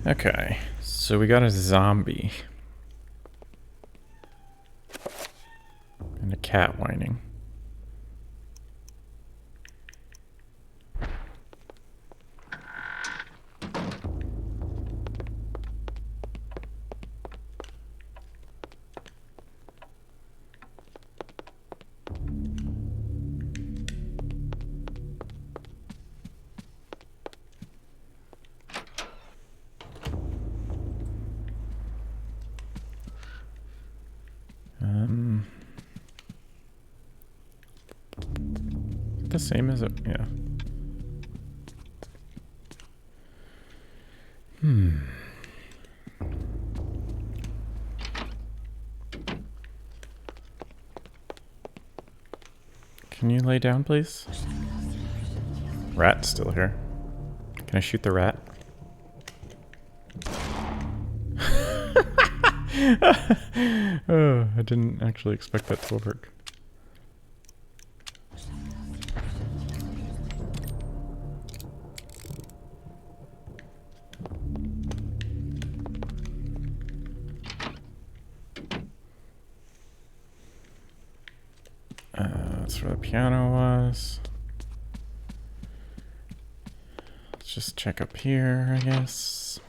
Okay, so we got a zombie. And a cat whining. The same as it, yeah. Can you lay down, please? Rat's still here. Can I shoot the rat? Oh, I didn't actually expect that to work. That's where the piano was. Let's just check up here, I guess.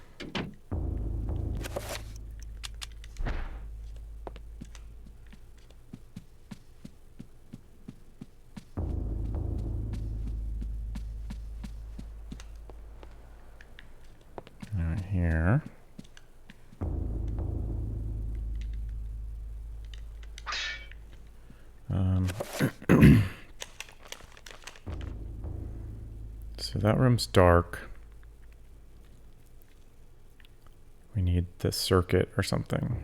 Right here. So that room's dark. We need the circuit or something.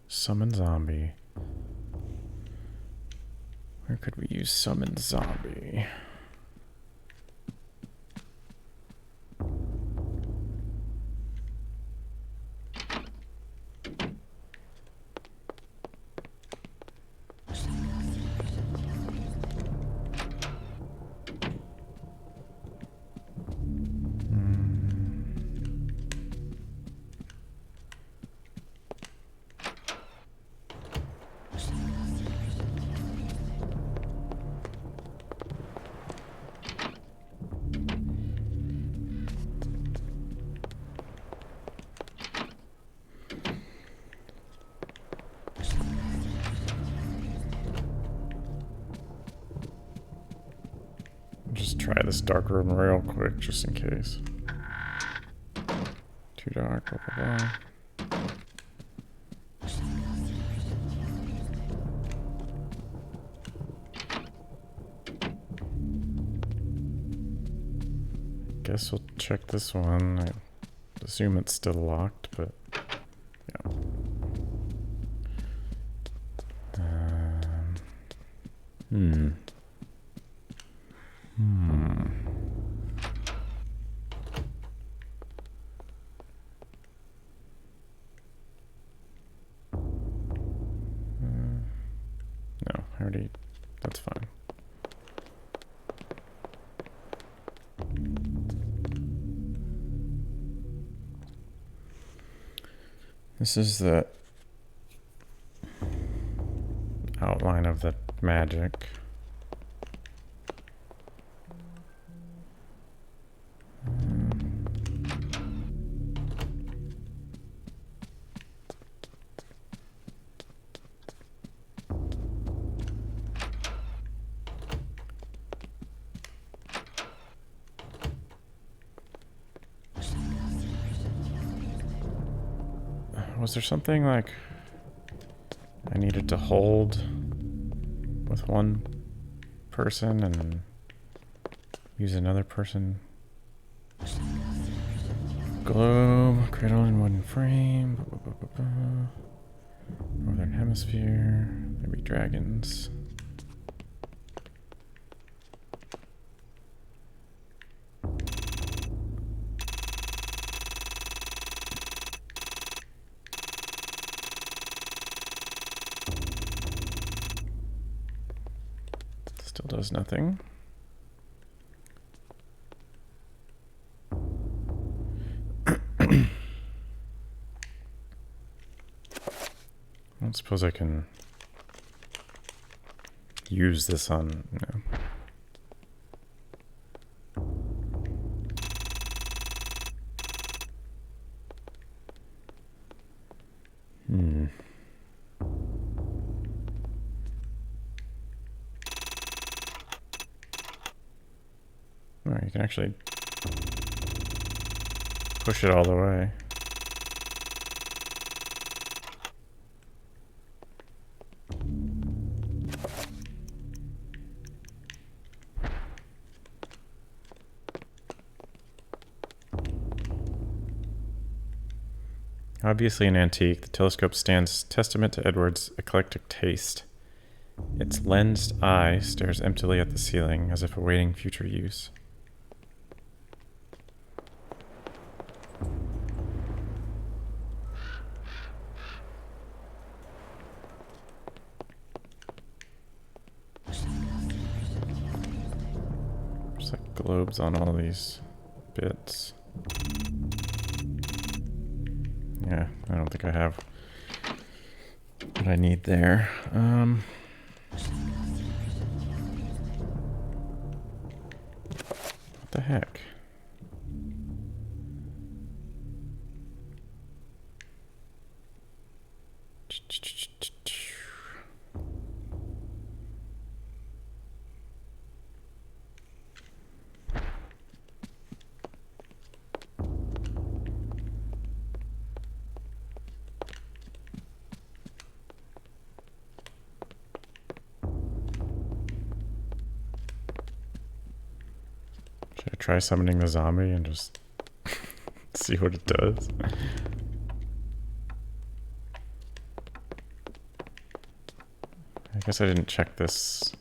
Summon zombie. Where could we use summon zombie? Just try this dark room real quick, just in case. Too dark, blah, blah, blah. Guess we'll check this one. I assume it's still locked, but yeah. No, I already, that's fine. This is the outline of the magic. Was there something like I needed to hold with one person and use another person? Globe, cradle in wooden frame, northern hemisphere, maybe dragons. Still does nothing. don't suppose I can use this on... No. Oh, you can actually push it all the way. Obviously an antique, the telescope stands testament to Edward's eclectic taste. Its lensed eye stares emptily at the ceiling, as if awaiting future use. There's like globes on all these bits. Yeah, I don't think I have what I need there. What the heck? Should I try summoning the zombie and just see what it does? I guess I didn't check this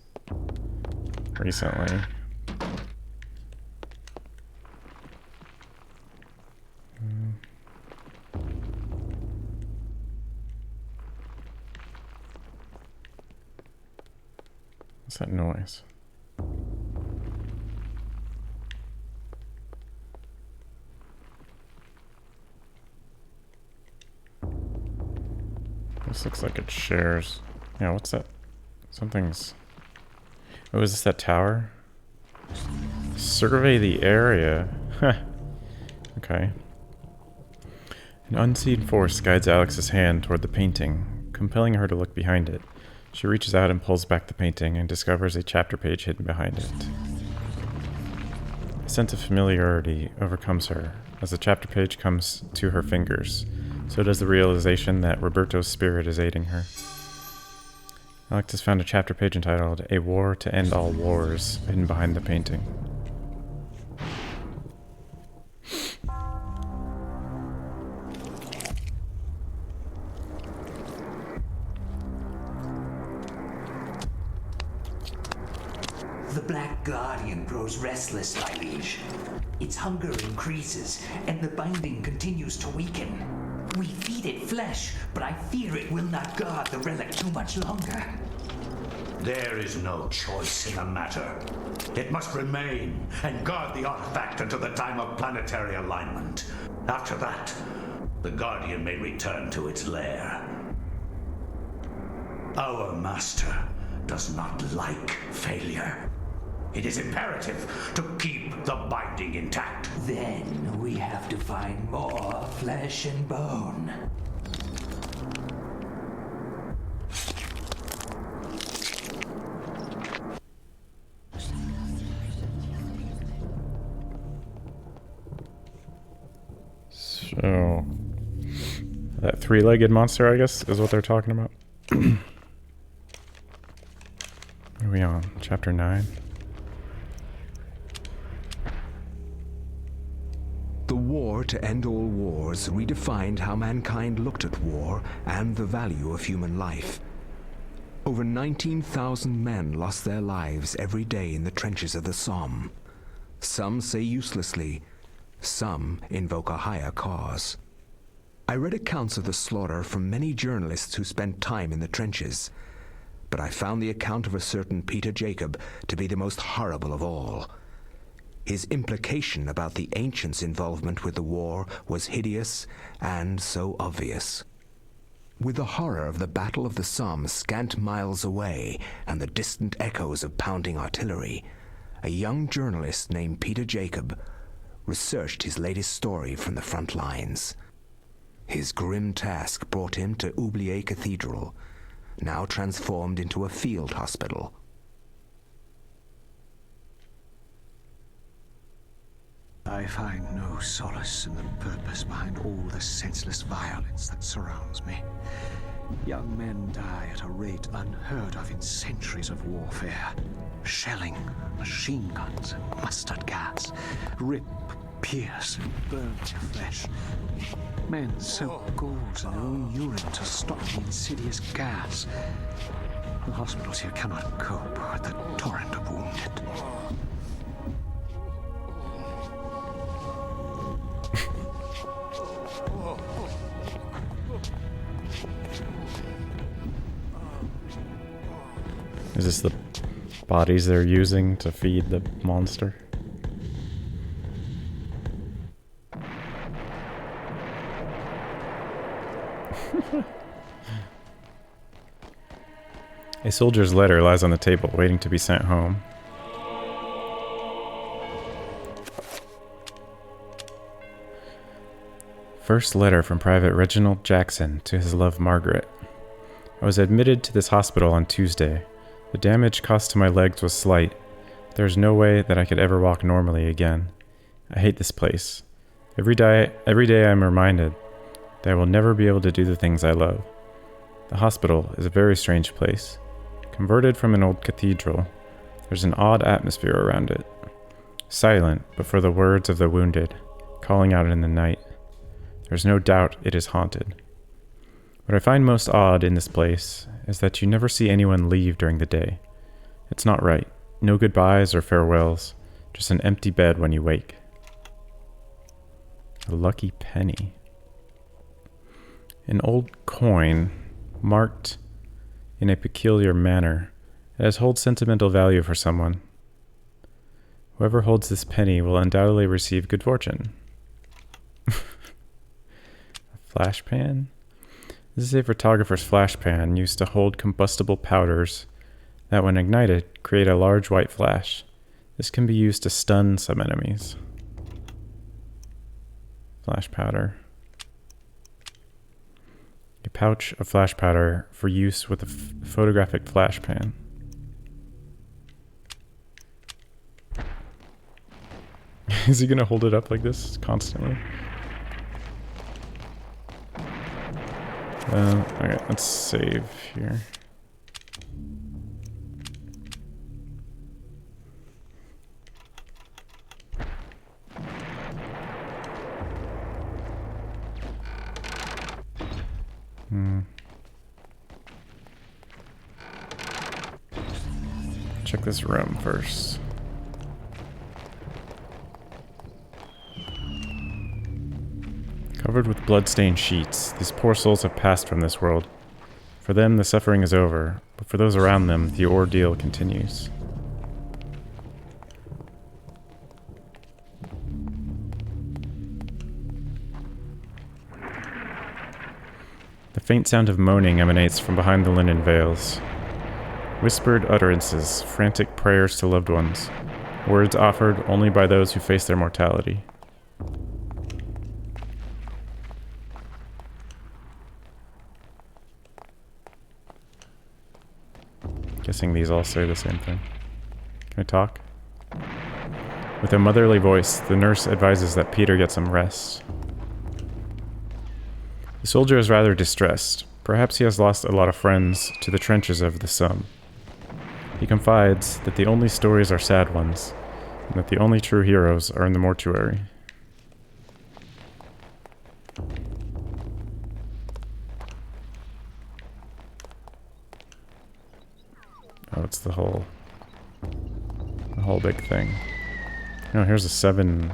recently. What's that noise? This looks like it shares. Yeah, what's that? Something's... Oh, is this that tower? Survey the area. Okay. An unseen force guides Alex's hand toward the painting, compelling her to look behind it. She reaches out and pulls back the painting and discovers a chapter page hidden behind it. A sense of familiarity overcomes her as the chapter page comes to her fingers. So does the realization that Roberto's spirit is aiding her. Alex has found a chapter page entitled "A War to End All Wars" hidden behind the painting. The Black Guardian grows restless, my liege. Its hunger increases, and the binding continues to weaken. We feed it flesh, but I fear it will not guard the relic too much longer. There is no choice in the matter. It must remain and guard the artifact until the time of planetary alignment. After that, the Guardian may return to its lair. Our master does not like failure. It is imperative to keep the binding intact. Then we have to find more flesh and bone. So, that three-legged monster, I guess, is what they're talking about. What are we on? Chapter 9? The war to end all wars redefined how mankind looked at war and the value of human life. Over 19,000 men lost their lives every day in the trenches of the Somme. Some say uselessly, some invoke a higher cause. I read accounts of the slaughter from many journalists who spent time in the trenches, but I found the account of a certain Peter Jacob to be the most horrible of all. His implication about the ancients' involvement with the war was hideous and so obvious. With the horror of the Battle of the Somme scant miles away and the distant echoes of pounding artillery, a young journalist named Peter Jacob researched his latest story from the front lines. His grim task brought him to Oublier Cathedral, now transformed into a field hospital. I find no solace in the purpose behind all the senseless violence that surrounds me. Young men die at a rate unheard of in centuries of warfare. Shelling, machine guns, and mustard gas rip, pierce, and burn your flesh. Men soak gauze in their own urine to stop the insidious gas. The hospitals here cannot cope with the torrent of wounded. Is this the bodies they're using to feed the monster? A soldier's letter lies on the table, waiting to be sent home. First letter from Private Reginald Jackson to his love Margaret. I was admitted to this hospital on Tuesday. The damage caused to my legs was slight. There is no way that I could ever walk normally again. I hate this place. Every day I am reminded that I will never be able to do the things I love. The hospital is a very strange place. Converted from an old cathedral, there's an odd atmosphere around it. Silent, but for the words of the wounded, calling out in the night. There's no doubt it is haunted. What I find most odd in this place is that you never see anyone leave during the day. It's not right. No goodbyes or farewells, just an empty bed when you wake. A lucky penny. An old coin, marked in a peculiar manner. It has holds sentimental value for someone. Whoever holds this penny will undoubtedly receive good fortune. A flash pan? This is a photographer's flash pan used to hold combustible powders that, when ignited, create a large white flash. This can be used to stun some enemies. Flash powder. A pouch of flash powder for use with a photographic flash pan. Is he gonna hold it up like this constantly? Okay, let's save here. Check this room first. Covered with blood-stained sheets, these poor souls have passed from this world. For them, the suffering is over, but for those around them, the ordeal continues. The faint sound of moaning emanates from behind the linen veils. Whispered utterances, frantic prayers to loved ones, words offered only by those who face their mortality. Guessing these all say the same thing. Can I talk? With a motherly voice, the nurse advises that Peter get some rest. The soldier is rather distressed. Perhaps he has lost a lot of friends to the trenches of the Somme. He confides that the only stories are sad ones, and that the only true heroes are in the mortuary. Oh, it's the whole big thing. No, here's a 7.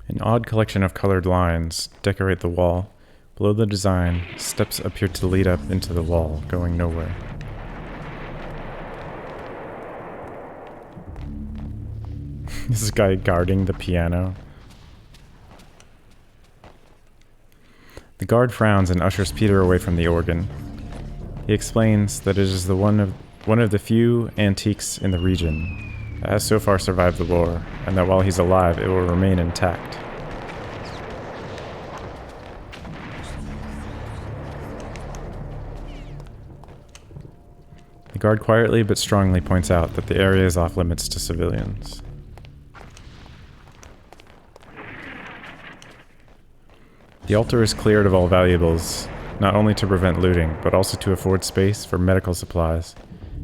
An odd collection of colored lines decorate the wall. Below the design, steps appear to lead up into the wall, going nowhere. This guy guarding the piano. The guard frowns and ushers Peter away from the organ. He explains that it is one of the few antiques in the region that has so far survived the war, and that while he's alive, it will remain intact. The guard quietly but strongly points out that the area is off limits to civilians. The altar is cleared of all valuables, not only to prevent looting, but also to afford space for medical supplies,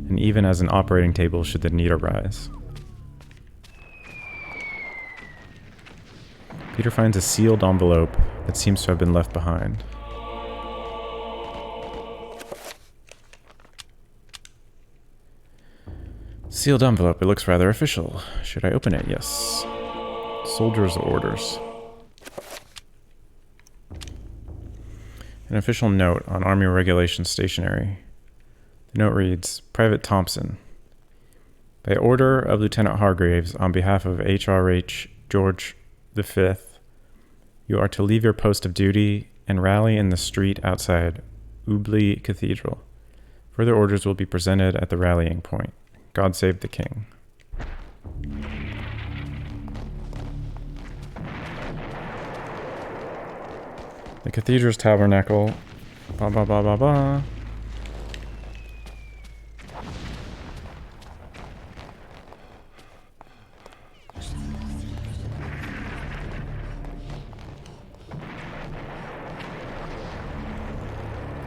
and even as an operating table should the need arise. Peter finds a sealed envelope that seems to have been left behind. Sealed envelope, it looks rather official. Should I open it? Yes. Soldier's orders. An official note on Army Regulation Stationery. The note reads, Private Thompson. By order of Lieutenant Hargraves, on behalf of HRH George V, you are to leave your post of duty and rally in the street outside Ubly Cathedral. Further orders will be presented at the rallying point. God save the king. The cathedral's tabernacle. Ba ba ba ba ba.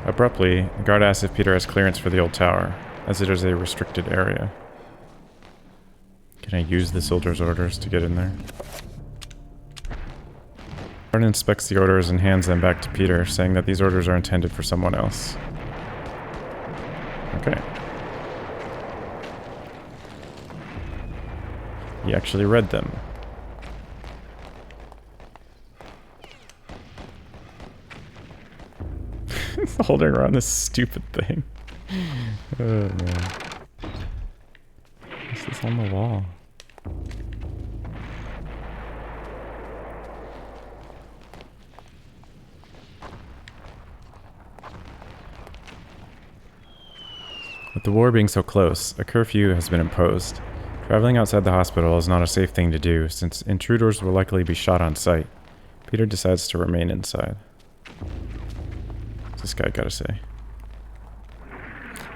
Abruptly, the guard asks if Peter has clearance for the old tower, as it is a restricted area. Can I use the soldier's orders to get in there? The guard inspects the orders and hands them back to Peter, saying that these orders are intended for someone else. Okay. He actually read them. Holding around this stupid thing. Oh man. What's this on the wall? With the war being so close, a curfew has been imposed. Traveling outside the hospital is not a safe thing to do, since intruders will likely be shot on sight. Peter decides to remain inside. What's this guy gotta say?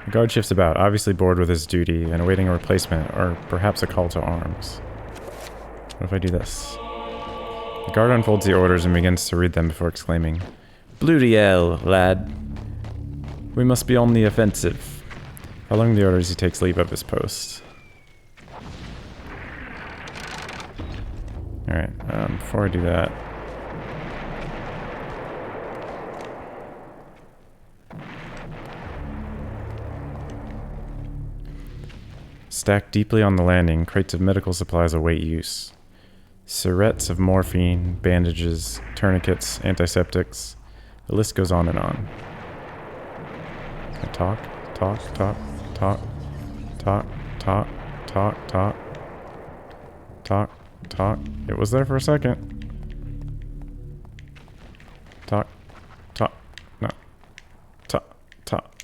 The guard shifts about, obviously bored with his duty and awaiting a replacement, or perhaps a call to arms. What if I do this? The guard unfolds the orders and begins to read them before exclaiming, Bloody hell, lad. We must be on the offensive. Following the orders, he takes leave of his post. Alright, before I do that... Stacked deeply on the landing, crates of medical supplies await use. Syrettes of morphine, bandages, tourniquets, antiseptics. The list goes on and on. Can I talk? Talk, talk, talk, talk, talk, talk, talk, talk, talk. It was there for a second. Talk, talk, no. Talk, talk.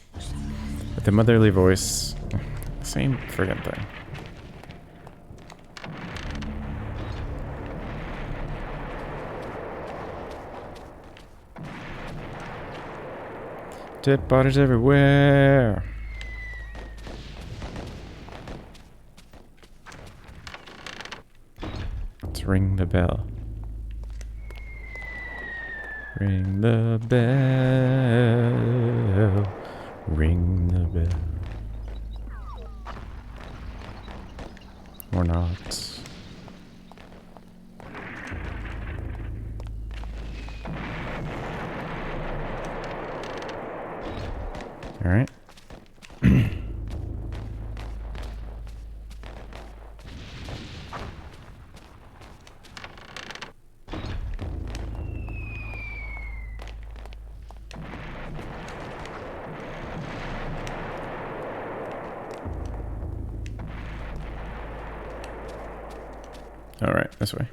With a motherly voice. Same friggin' thing. Dead bodies everywhere. Let's ring the bell. Ring the bell. Ring the bell. Or not. All right. Alright, this way.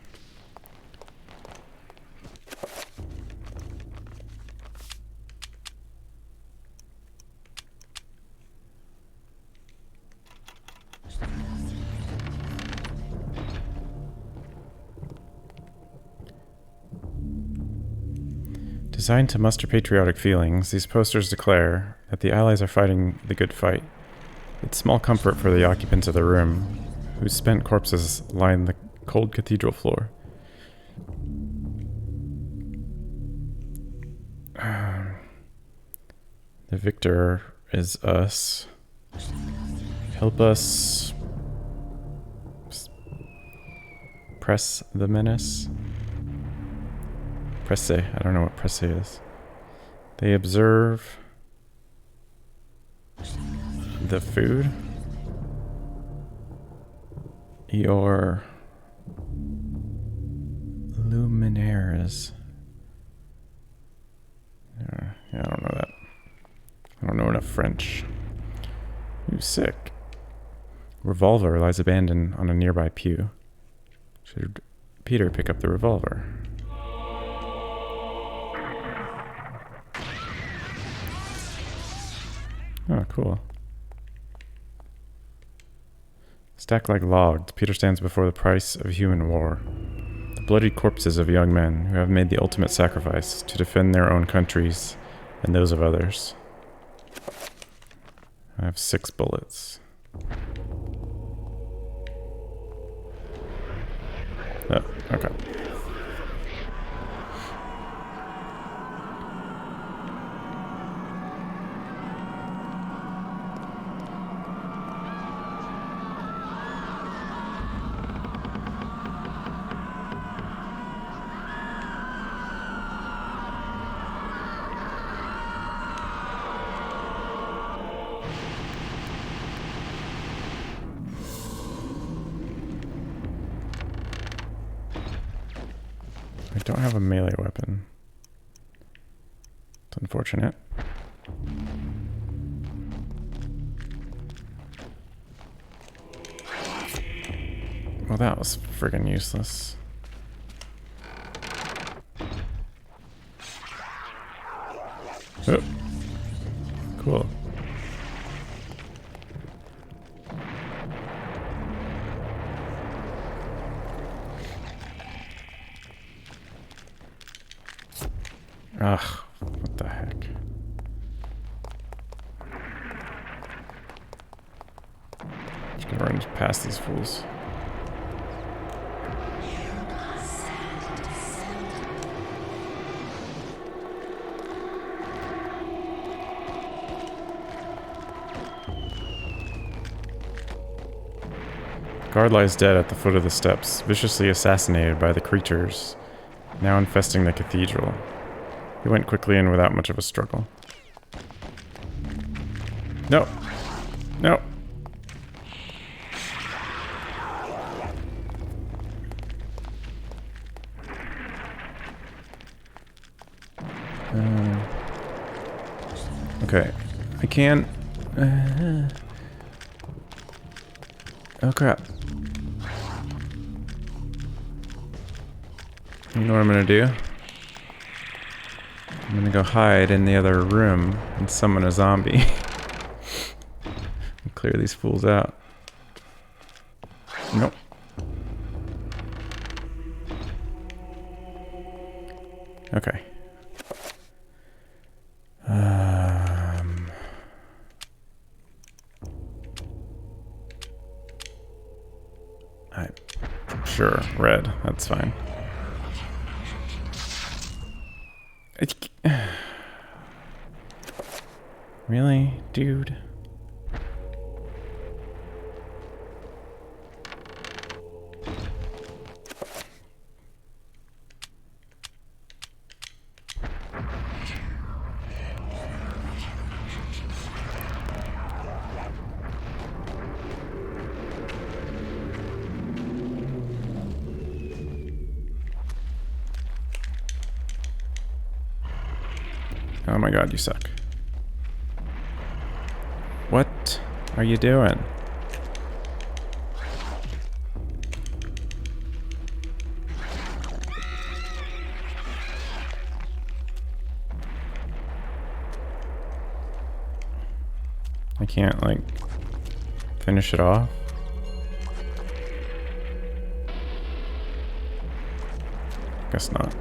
Designed to muster patriotic feelings, these posters declare that the Allies are fighting the good fight. It's small comfort for the occupants of the room, whose spent corpses line the cold cathedral floor. The victor is us. Help us press the menace. Presse. I don't know what presse is. They observe the food. Your luminaires. Yeah, I don't know that. I don't know enough French. Ooh, sick. Revolver lies abandoned on a nearby pew. Should Peter pick up the revolver? Oh, cool. Stacked like logs, Peter stands before the price of human war. The bloodied corpses of young men who have made the ultimate sacrifice to defend their own countries and those of others. I have 6 bullets. Oh, okay. I don't have a melee weapon. It's unfortunate. Well, that was friggin' useless. Oh. Cool. Ugh, what the heck? Just gonna run past these fools. The guard lies dead at the foot of the steps, viciously assassinated by the creatures now infesting the cathedral. He went quickly in without much of a struggle. No. No. Okay. I can't... Oh crap. You know what I'm gonna do? I'm gonna go hide in the other room and summon a zombie. And clear these fools out. Nope. Okay. Sure, red. That's fine. Really, dude? Oh my god, you suck. What are you doing? I can't, like, finish it off. Guess not.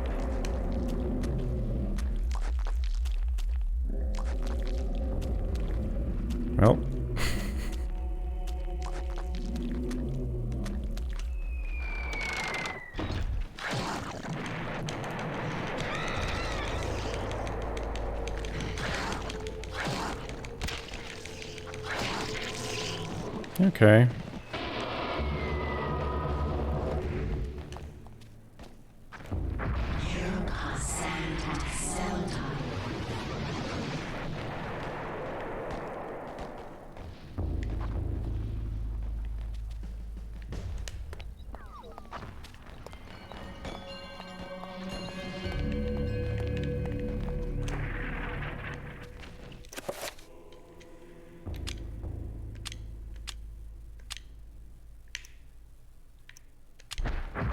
Well. Okay.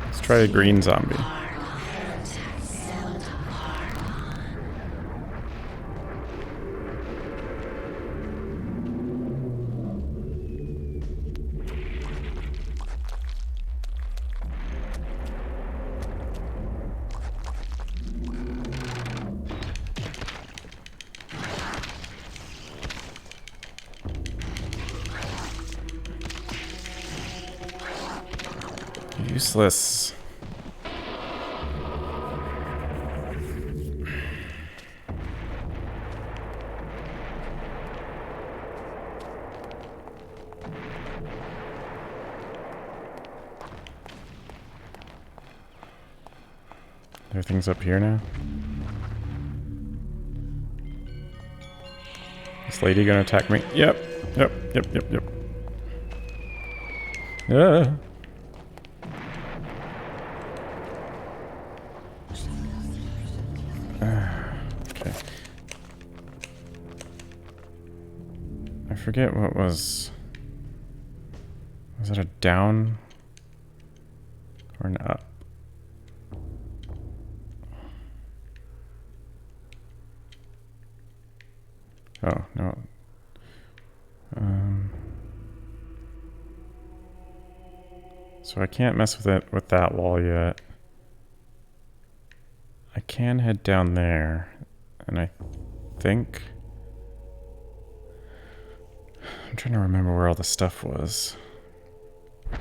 Let's try a green zombie. Useless. There are things up here now. This lady gonna attack me? Yep. Yeah. Okay. I forget what was... Was it a down or an up? Oh, no. So I can't mess with it with that wall yet. I can head down there, and I think... I'm trying to remember where all the stuff was. Oh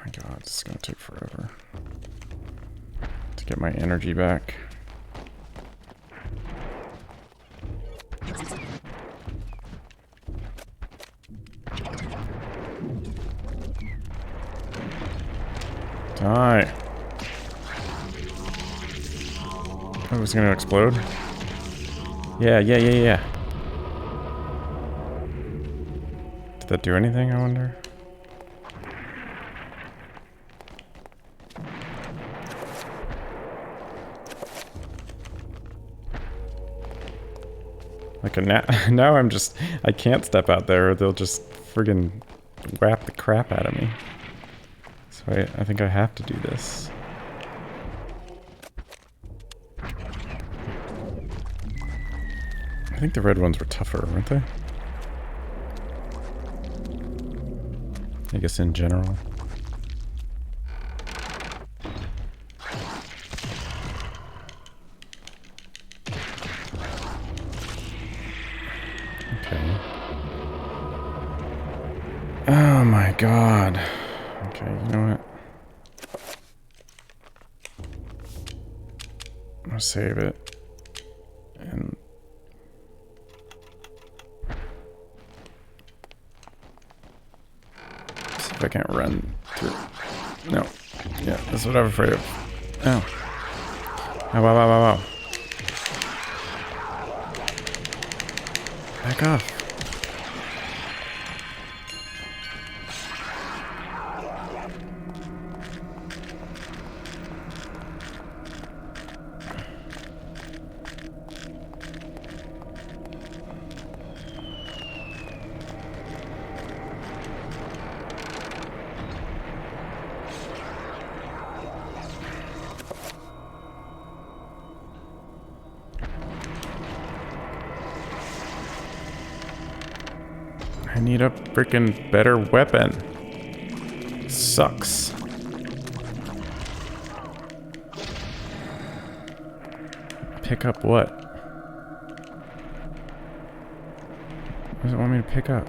my god, this is gonna take forever to get my energy back. Die. Oh, it's gonna explode? Yeah. Did that do anything, I wonder? Like now I'm just... I can't step out there or they'll just friggin' whap the crap out of me. So I think I have to do this. I think the red ones were tougher, weren't they? I guess in general. Okay. Oh my god. Okay, you know what? I'm gonna save it. And... see if I can't run through. No. Yeah, that's what I'm afraid of. Oh. Ow, wow, wow, wow, wow. Back off. need a freaking better weapon. Sucks. Pick up what? What does it want me to pick up?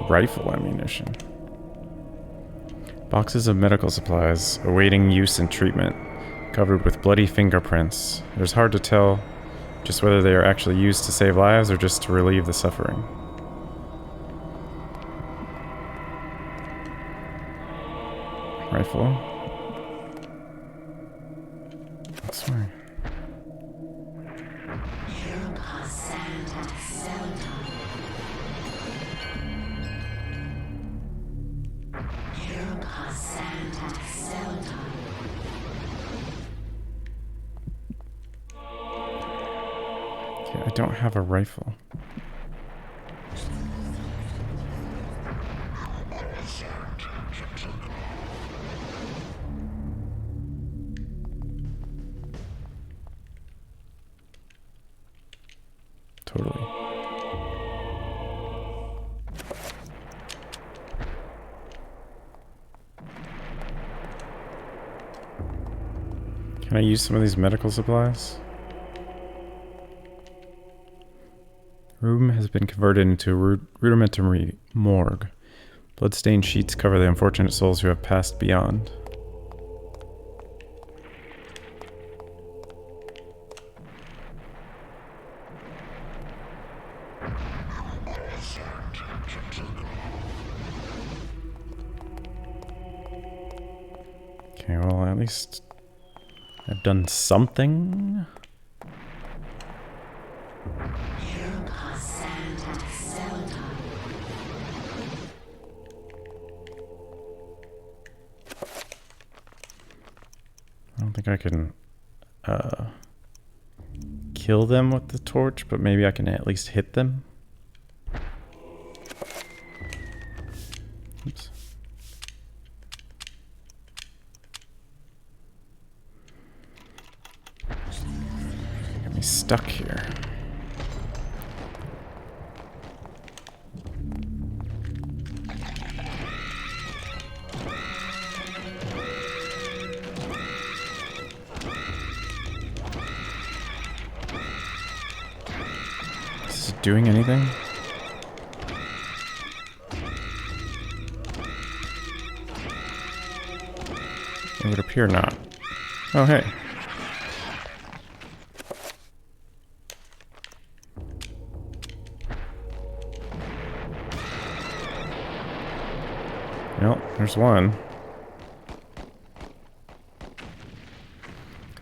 Rifle ammunition. Boxes of medical supplies awaiting use and treatment, covered with bloody fingerprints. It is hard to tell just whether they are actually used to save lives or just to relieve the suffering. Rifle. This way. Okay, I don't have a rifle. Totally. Can I use some of these medical supplies? Room has been converted into a rudimentary morgue. Bloodstained sheets cover the unfortunate souls who have passed beyond. Okay, well, at least I've done something. I don't think I can kill them with the torch, but maybe I can at least hit them. Oops. Got me stuck here. Is it doing anything? It would appear not. Oh, hey. Well, there's one.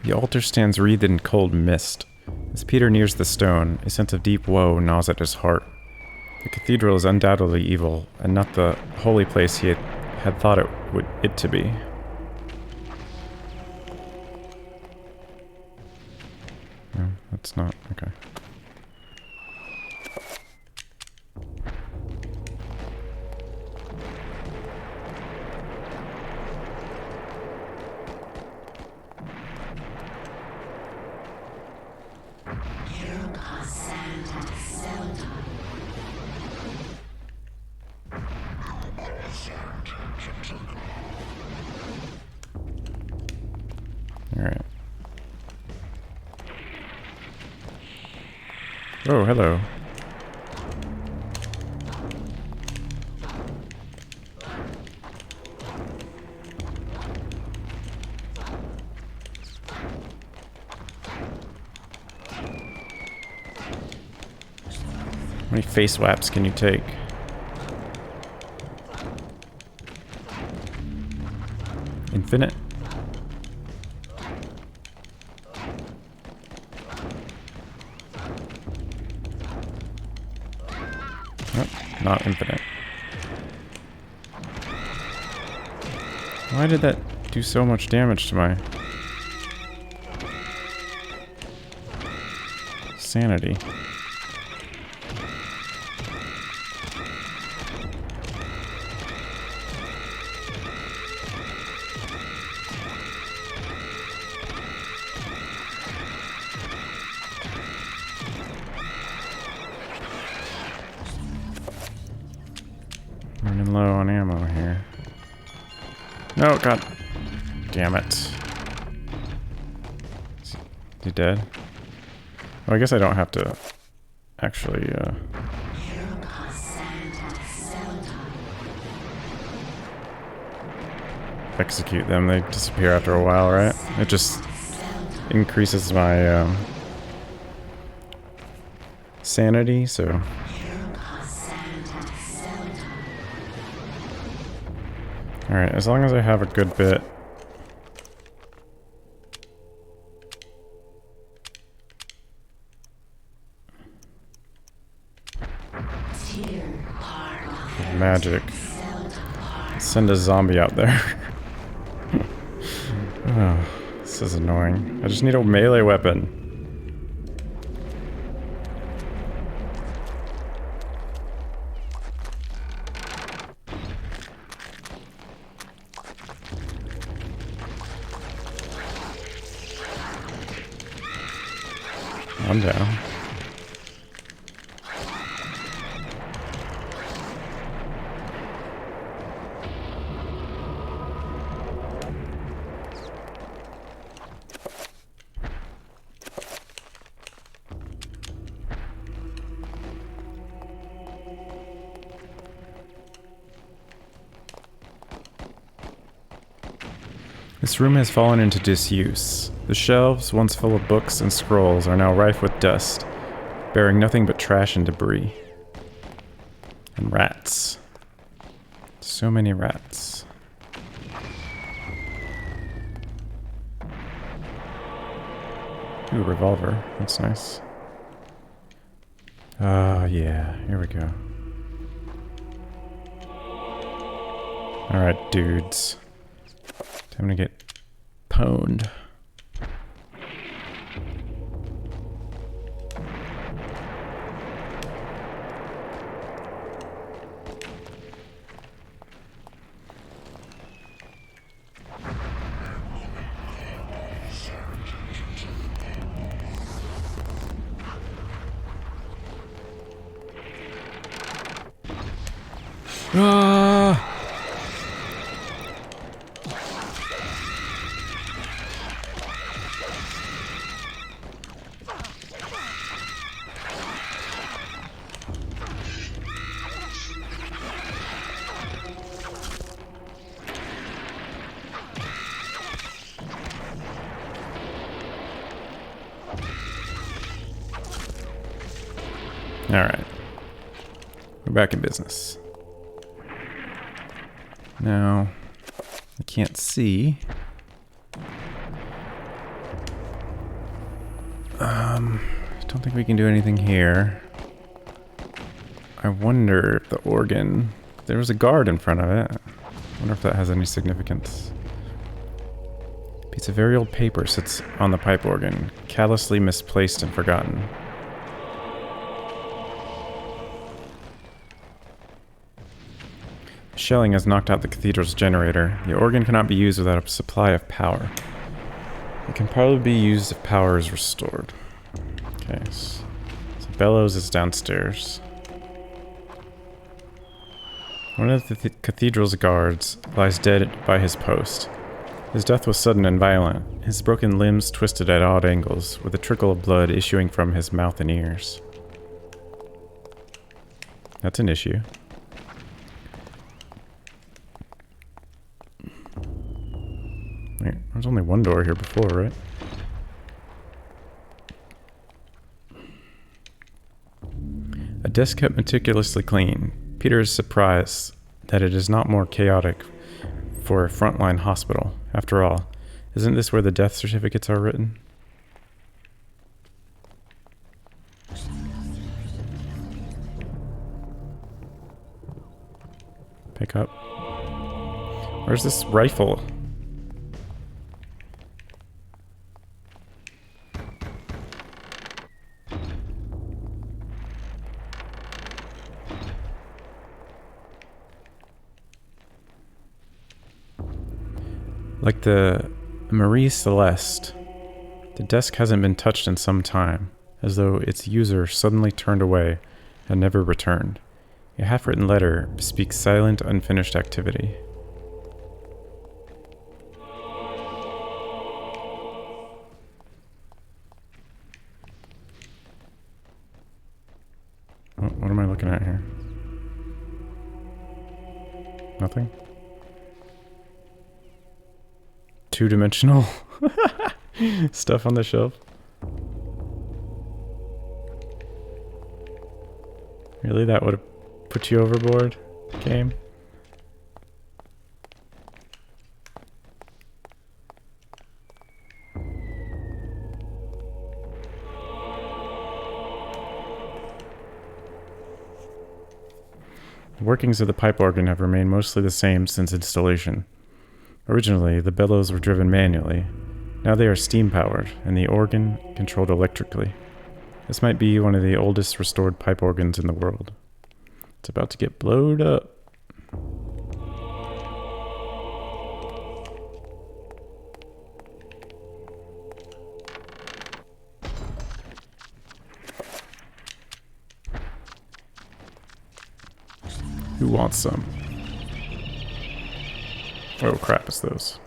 The altar stands wreathed in cold mist. As Peter nears the stone, a sense of deep woe gnaws at his heart. The cathedral is undoubtedly evil, and not the holy place he had thought it to be. No, that's not... okay. Alright. Oh, hello. How many face waps can you take? Infinite? Nope, not infinite. Why did that do so much damage to my sanity? Running low on ammo here. No, god damn it. Is he dead? Oh, I guess I don't have to actually execute them. They disappear after a while, right? It just increases my sanity, so... Alright, as long as I have a good bit. Magic. Send a zombie out there. Oh, this is annoying. I just need a melee weapon. One down. This room has fallen into disuse. The shelves, once full of books and scrolls, are now rife with dust, bearing nothing but trash and debris. And rats. So many rats. Ooh, revolver. That's nice. Ah, yeah. Here we go. Alright, dudes. Time to get pwned. Ah! Alright. We're back in business. Now, I can't see. Don't think we can do anything here. I wonder if the organ... There was a guard in front of it. I wonder if that has any significance. A piece of very old paper sits on the pipe organ, callously misplaced and forgotten. Shelling has knocked out the cathedral's generator. The organ cannot be used without a supply of power. It can probably be used if power is restored. Okay, so Bellows is downstairs. One of the cathedral's guards lies dead by his post. His death was sudden and violent, his broken limbs twisted at odd angles, with a trickle of blood issuing from his mouth and ears. That's an issue. Wait, there's only one door here before, right? A desk kept meticulously clean. Peter is surprised that it is not more chaotic for a frontline hospital. After all, isn't this where the death certificates are written? Pick up. Where's this rifle? Like the Marie Celeste, the desk hasn't been touched in some time, as though its user suddenly turned away and never returned. A half-written letter speaks silent, unfinished activity. Oh, what am I looking at here? Nothing? Two-dimensional stuff on the shelf. Really? That would have put you overboard, game? The workings of the pipe organ have remained mostly the same since installation. Originally, the bellows were driven manually. Now they are steam-powered, and the organ controlled electrically. This might be one of the oldest restored pipe organs in the world. It's about to get blowed up. Who wants some? Oh crap, it's those.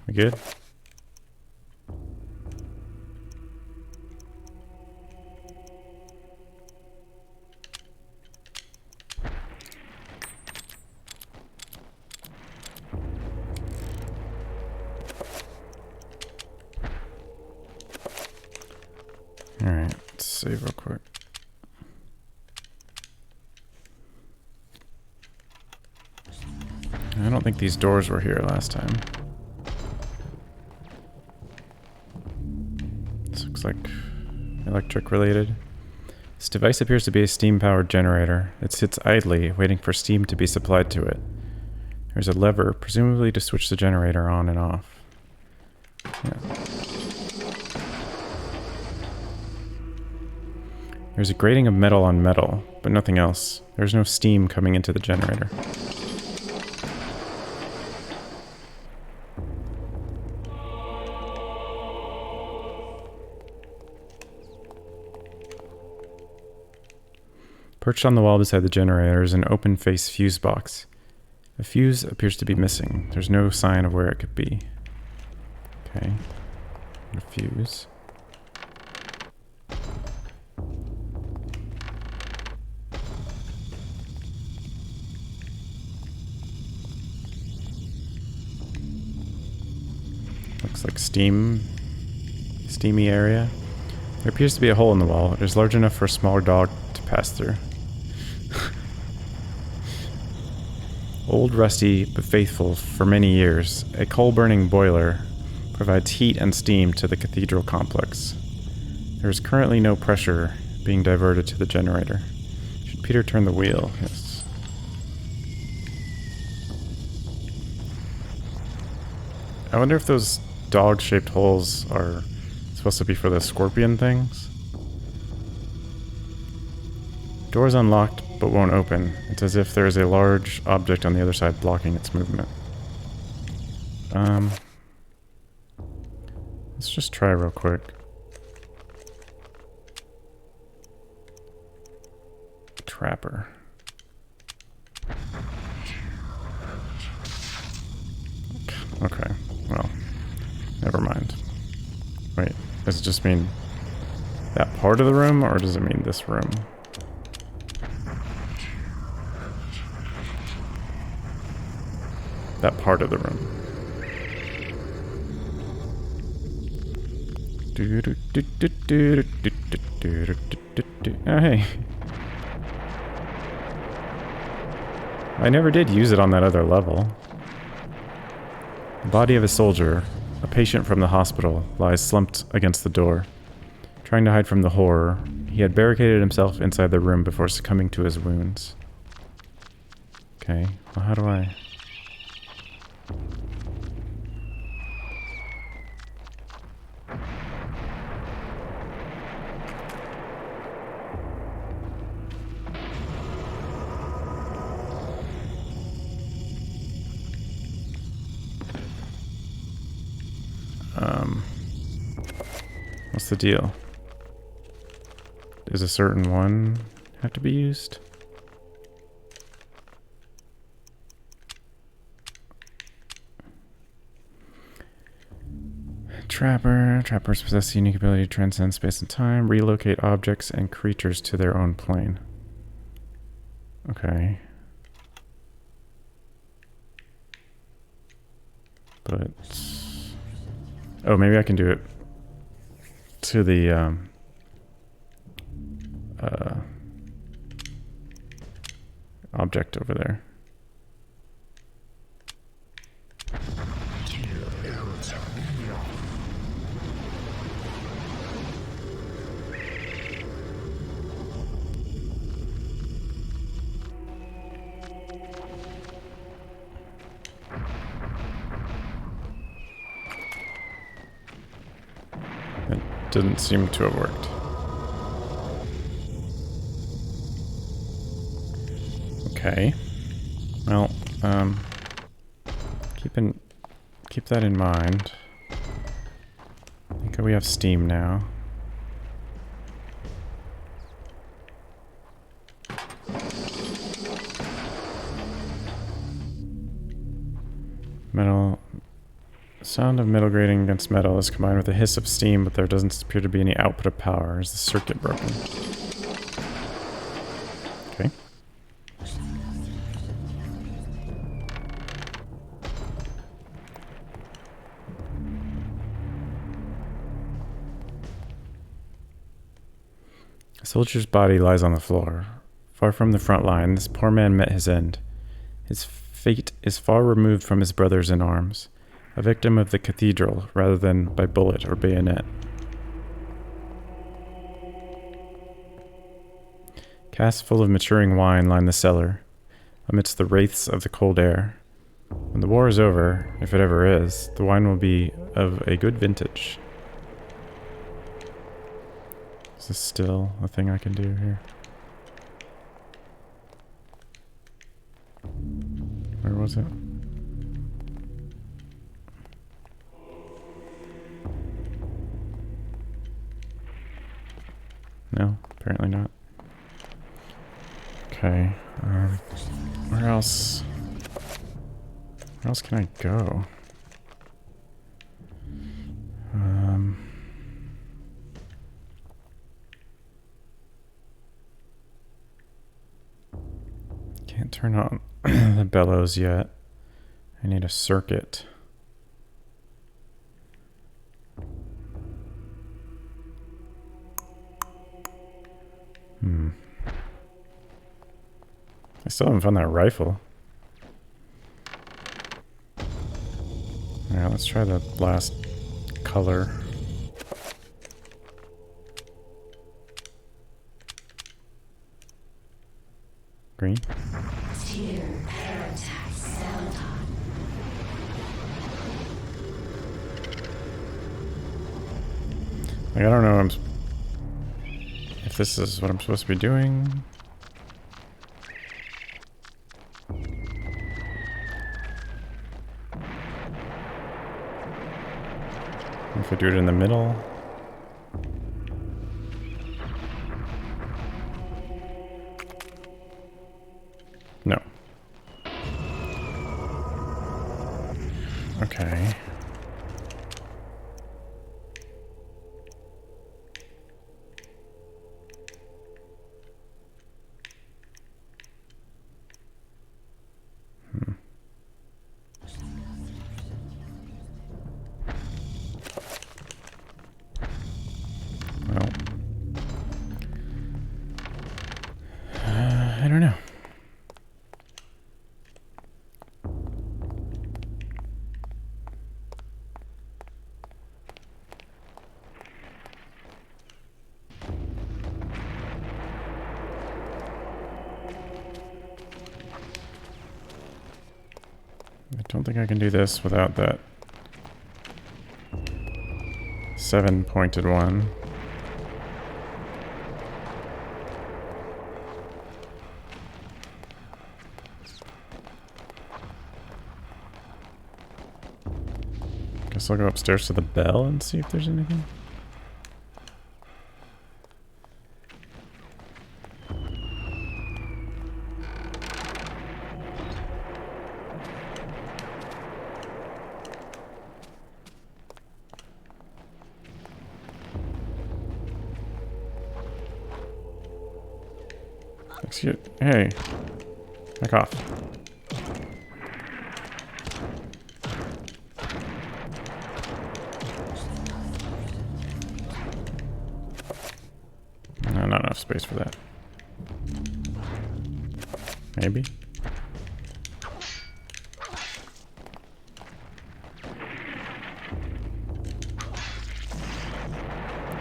We good? Alright, let's save real quick. I don't think these doors were here last time. This looks like electric related. This device appears to be a steam-powered generator. It sits idly, waiting for steam to be supplied to it. There's a lever, presumably to switch the generator on and off. Yeah. There's a grating of metal on metal, but nothing else. There's no steam coming into the generator. Perched on the wall beside the generator is an open-face fuse box. A fuse appears to be missing. There's no sign of where it could be. Okay. A fuse. Looks like steamy area. There appears to be a hole in the wall. It is large enough for a smaller dog to pass through. Old, rusty, but faithful for many years, a coal-burning boiler provides heat and steam to the cathedral complex. There is currently no pressure being diverted to the generator. Should Peter turn the wheel? Yes. I wonder if those dog-shaped holes are supposed to be for the scorpion things? Door is unlocked but won't open. It's as if there is a large object on the other side blocking its movement. Let's just try real quick. Trapper. Okay, well, never mind. Wait, does it just mean that part of the room, or does it mean this room? That part of the room. Oh, hey. I never did use it on that other level. The body of a soldier, a patient from the hospital, lies slumped against the door. Trying to hide from the horror, he had barricaded himself inside the room before succumbing to his wounds. Okay, well, how do I... What's the deal? Does a certain one have to be used? Trappers possess the unique ability to transcend space and time, relocate objects and creatures to their own plane. Okay. But... oh, maybe I can do it to the object over there. Didn't seem to have worked. Okay. Well, keep that in mind. I think we have steam now. Metal. Sound of metal grating against metal is combined with a hiss of steam, but there doesn't appear to be any output of power. Is the circuit broken? Okay. A soldier's body lies on the floor. Far from the front line, this poor man met his end. His fate is far removed from his brothers in arms. A victim of the cathedral, rather than by bullet or bayonet. Casks full of maturing wine line the cellar, amidst the wraiths of the cold air. When the war is over, if it ever is, the wine will be of a good vintage. Is this still a thing I can do here? Where was it? No, apparently not. Okay, where else? Where else can I go? Can't turn on the bellows yet. I need a circuit. I still haven't found that rifle. Alright, let's try the last color. Green? Like, I don't know if this is what I'm supposed to be doing. If I do it in the middle. No. Okay. I don't know. Don't think I can do this without that 7-pointed one. Guess I'll go upstairs to the bell and see if there's anything. Excuse, hey, back off. No, not enough space for that. Maybe.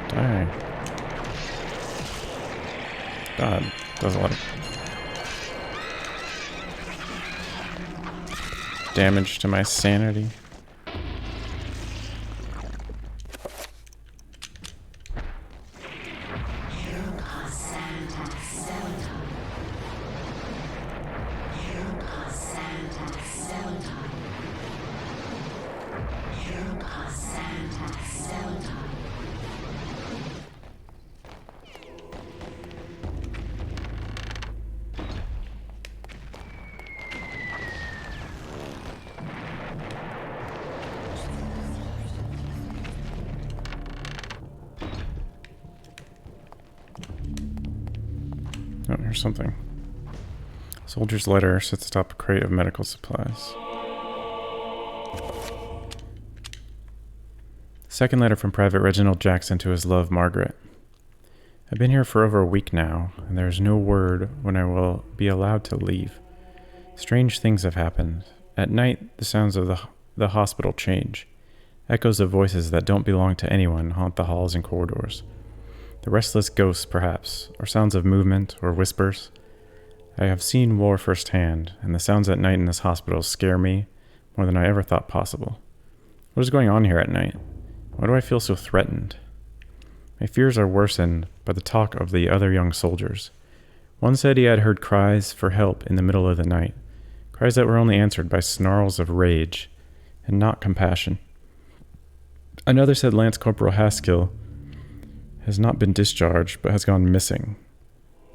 Dang. God, does a lot of damage to my sanity. Oh, here's something. Soldier's letter sits atop a crate of medical supplies. Second letter from Private Reginald Jackson to his love, Margaret. I've been here for over a week now, and there is no word when I will be allowed to leave. Strange things have happened. At night, the sounds of the hospital change. Echoes of voices that don't belong to anyone haunt the halls and corridors. The restless ghosts, perhaps, or sounds of movement, or whispers. I have seen war firsthand, and the sounds at night in this hospital scare me more than I ever thought possible. What is going on here at night? Why do I feel so threatened? My fears are worsened by the talk of the other young soldiers. One said he had heard cries for help in the middle of the night, cries that were only answered by snarls of rage, and not compassion. Another said Lance Corporal Haskill has not been discharged, but has gone missing.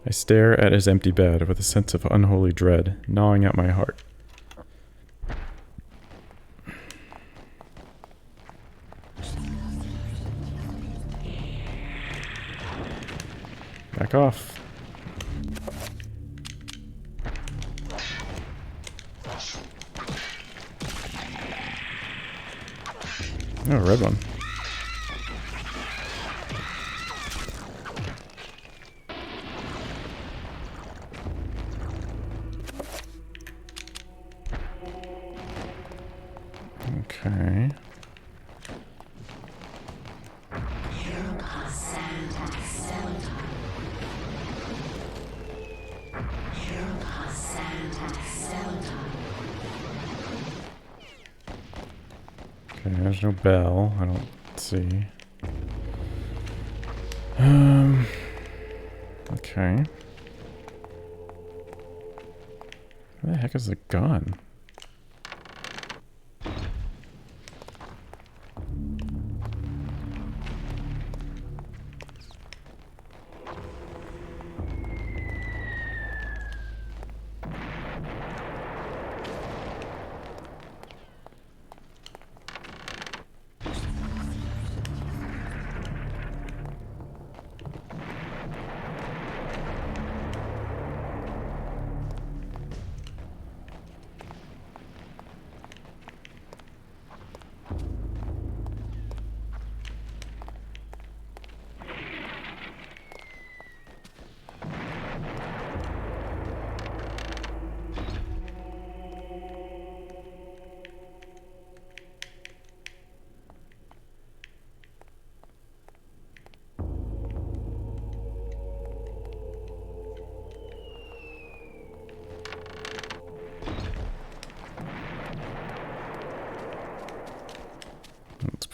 I stare at his empty bed with a sense of unholy dread gnawing at my heart. Back off. Oh, a red one. Okay. Okay, there's no bell. I don't see. Okay. Where the heck is the gun?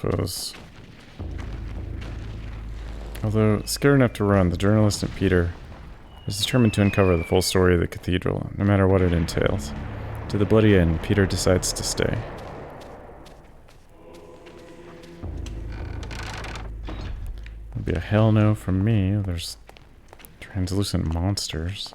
suppose. Although scared enough to run, the journalist and Peter is determined to uncover the full story of the cathedral, no matter what it entails. To the bloody end, Peter decides to stay. It'll be a hell no from me. There's translucent monsters.